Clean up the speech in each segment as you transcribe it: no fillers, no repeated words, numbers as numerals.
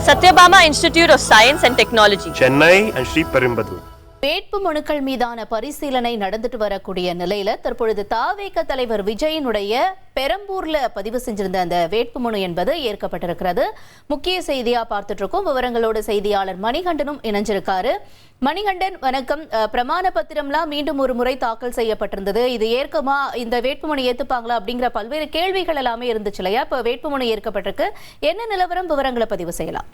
Satyabama Institute of Science and Technology, Chennai and Sri Perumbudur. வேட்பு மனுக்கள் மீதான பரிசீலனை நடந்துட்டு வரக்கூடிய நிலையில தற்பொழுது தாவேக தலைவர் விஜயனுடைய பெரம்பூர்ல பதிவு செஞ்சிருந்த அந்த வேட்பு மனு என்பது ஏற்கப்பட்டிருக்கிறது. முக்கிய செய்தியா பார்த்துட்டு இருக்கோம். விவரங்களோட செய்தியாளர் மணிகண்டனும் இணைஞ்சிருக்காரு. மணிகண்டன் வணக்கம். பிரமாண பத்திரம்லாம் மீண்டும் ஒரு முறை தாக்கல் செய்யப்பட்டிருந்தது. இது ஏற்கமா, இந்த வேட்புமனு ஏத்துப்பாங்களா அப்படிங்கிற பல்வேறு கேள்விகள் எல்லாமே இருந்துச்சு இல்லையா? இப்ப வேட்புமனு ஏற்கப்பட்டிருக்கு. என்ன நிலவரம், விவரங்களை பதிவு செய்யலாம்.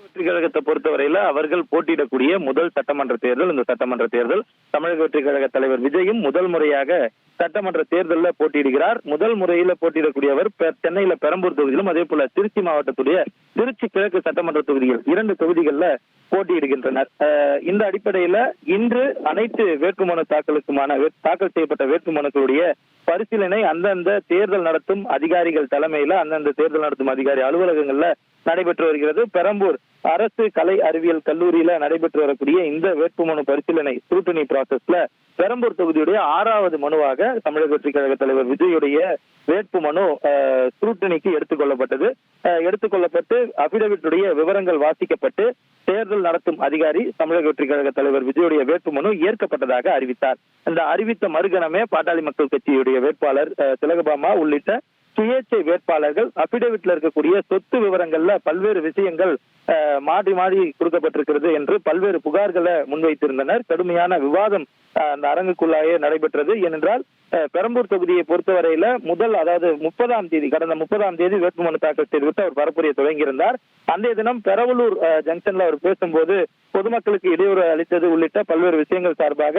வெற்றி கழகத்தை பொறுத்தவரையில அவர்கள் போட்டியிடக்கூடிய முதல் சட்டமன்ற தேர்தல் இந்த சட்டமன்ற தேர்தல். தமிழக வெற்றி கழக தலைவர் விஜயும் முதல் முறையாக சட்டமன்ற தேர்தலில் போட்டியிடுகிறார். முதல் முறையில போட்டியிடக்கூடியவர் சென்னையில பெரம்பூர் தொகுதியிலும் அதே போல திருச்சி மாவட்டத்துடைய திருச்சி கிழக்கு சட்டமன்ற தொகுதிகள் 2 தொகுதிகளில் போட்டியிடுகின்றனர். இந்த அடிப்படையில இன்று அனைத்து வேட்புமனு தாக்கல் செய்யப்பட்ட வேட்புமனுக்களுடைய பரிசீலனை அந்தந்த தேர்தல் நடத்தும் அதிகாரிகள் தலைமையில அந்தந்த தேர்தல் நடத்தும் அதிகாரி அலுவலகங்கள்ல நடைபெற்று வருகிறது. பெரம்பூர் அரசு கலை அறிவியல் கல்லூரியில நடைபெற்று வரக்கூடிய இந்த வேட்புமனு பரிசீலனை ஸ்க்ரூட்டினி ப்ராசஸ்ல பெரம்பூர் தொகுதியுடைய 6வது மனுவாக தமிழக வெற்றி கழக தலைவர் விஜயுடைய வேட்புமனு ஸ்க்ரூட்டினிக்கு எடுத்துக்கொள்ளப்பட்டு அபிடவிட்டுடைய விவரங்கள் வாசிக்கப்பட்டு தேர்தல் நடத்தும் அதிகாரி தமிழக வெற்றி கழக தலைவர் விஜயுடைய வேட்புமனு ஏற்கப்பட்டதாக அறிவித்தார். இந்த அறிவித்த மறுகணமே பாட்டாளி மக்கள் கட்சியுடைய வேட்பாளர் திலகபாமா உள்ளிட்ட சுயேட்சை வேட்பாளர்கள் அபிடவிட்ல இருக்கக்கூடிய சொத்து விவரங்கள்ல பல்வேறு விஷயங்கள் மாறி கொடுக்கப்பட்டிருக்கிறது என்று பல்வேறு புகார்களை முன்வைத்திருந்தனர். கடுமையான விவாதம் அந்த அரங்குக்குள்ளாயே நடைபெற்றது. ஏனென்றால் பெரம்பூர் தொகுதியை பொறுத்தவரையில கடந்த 30ஆம் தேதி வேட்புமனு தாக்கல் செய்துவிட்டு அவர் பரப்புரையை தொடங்கியிருந்தார். அன்றைய தினம் பெரவலூர் ஜங்ஷன்ல அவர் பேசும்போது பொதுமக்களுக்கு இடையூறு அளித்தது உள்ளிட்ட பல்வேறு விஷயங்கள் சார்பாக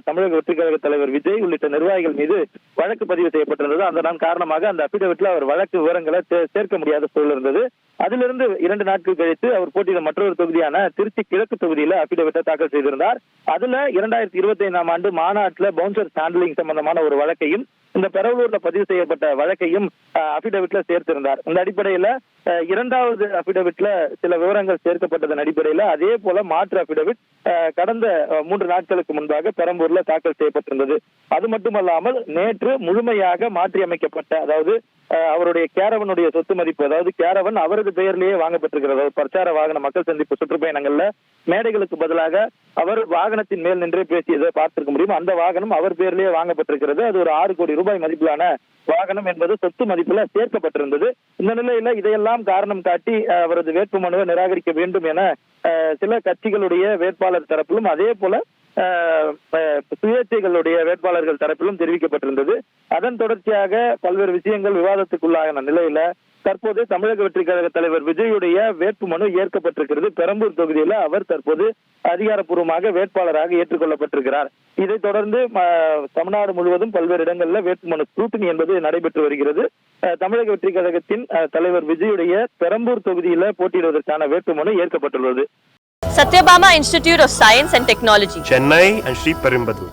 தமிழக வெற்றி கழக தலைவர் விஜய் உள்ளிட்ட நிர்வாகிகள் மீது வழக்கு பதிவு செய்யப்பட்டிருந்தது. அதன் காரணமாக அந்த அபிடவிட்ல அவர் வழக்கு விவரங்களை சேர்க்க முடியாத சூழல் இருந்தது. அதிலிருந்து 2 நாட்கள் கழித்து அவர் போட்டியிட மற்றொரு தொகுதியான திருச்சி கிழக்கு தொகுதியில அபிடவிட்டை தாக்கல் செய்திருந்தார். அதுல 2025ஆம் ஆண்டு மாநாட்டில் பவுன்சர் ஹேண்ட்லிங் சம்பந்தமான ஒரு வழக்கையும் இந்த பெரவலூர்ல பதிவு செய்யப்பட்ட வழக்கையும் அபிடவிட்ல சேர்த்திருந்தார். இந்த அடிப்படையில 2வது அபிடவிட்ல சில விவரங்கள் சேர்க்கப்பட்டதன் அடிப்படையில அதே போல மாற்று அபிடவிட் கடந்த 3 நாட்களுக்கு முன்பாக பெரம்பூர்ல தாக்கல் செய்யப்பட்டிருந்தது. அது மட்டுமல்லாமல் நேற்று முழுமையாக மாற்றி அமைக்கப்பட்ட, அதாவது அவருடைய கேரவனுடைய சொத்து மதிப்பு, அதாவது கேரவன் அவரது பெயர்லேயே வாங்கப்பட்டிருக்கிறது. பிரச்சார வாகன மக்கள் சந்திப்பு சுற்றுப்பயணங்கள்ல மேடைகளுக்கு பதிலாக அவர் வாகனத்தின் மேல் நின்றே பேசியதை பார்த்திருக்க முடியும். அந்த வாகனம் அவர் பெயர்லேயே வாங்கப்பட்டிருக்கிறது. அது ஒரு 6 கோடி ரூபாய் மதிப்பிலான வாகனம் என்பது சொத்து மதிப்புல சேர்க்கப்பட்டிருந்தது. இந்த நிலையில இதையெல்லாம் காரணம் காட்டி அவரது வேட்புமனுவை நிராகரிக்க வேண்டும் என சில கட்சிகளுடைய வேட்பாளர் தரப்பிலும் அதே போல சுயேட்சைகளுடைய வேட்பாளர்கள் தரப்பிலும் தெரிவிக்கப்பட்டிருந்தது. அதன் தொடர்ச்சியாக பல்வேறு விஷயங்கள் விவாதத்துக்குள்ளான நிலையில தற்போது தமிழக வெற்றி கழக தலைவர் விஜயுடைய வேட்புமனு ஏற்கப்பட்டிருக்கிறது. பெரம்பூர் தொகுதியில அவர் தற்போது அதிகாரப்பூர்வமாக வேட்பாளராக ஏற்றுக்கொள்ளப்பட்டிருக்கிறார். இதைத் தொடர்ந்து தமிழ்நாடு முழுவதும் பல்வேறு இடங்களில் வேட்புமனு ஸ்க்ரூட்டினி என்பது நடைபெற்று வருகிறது. தமிழக வெற்றி கழகத்தின் தலைவர் விஜயுடைய பெரம்பூர் தொகுதியில போட்டியிடுவதற்கான வேட்புமனு ஏற்கப்பட்டுள்ளது. Satyabama Institute of Science and Technology, Chennai and Sri Perumbudur.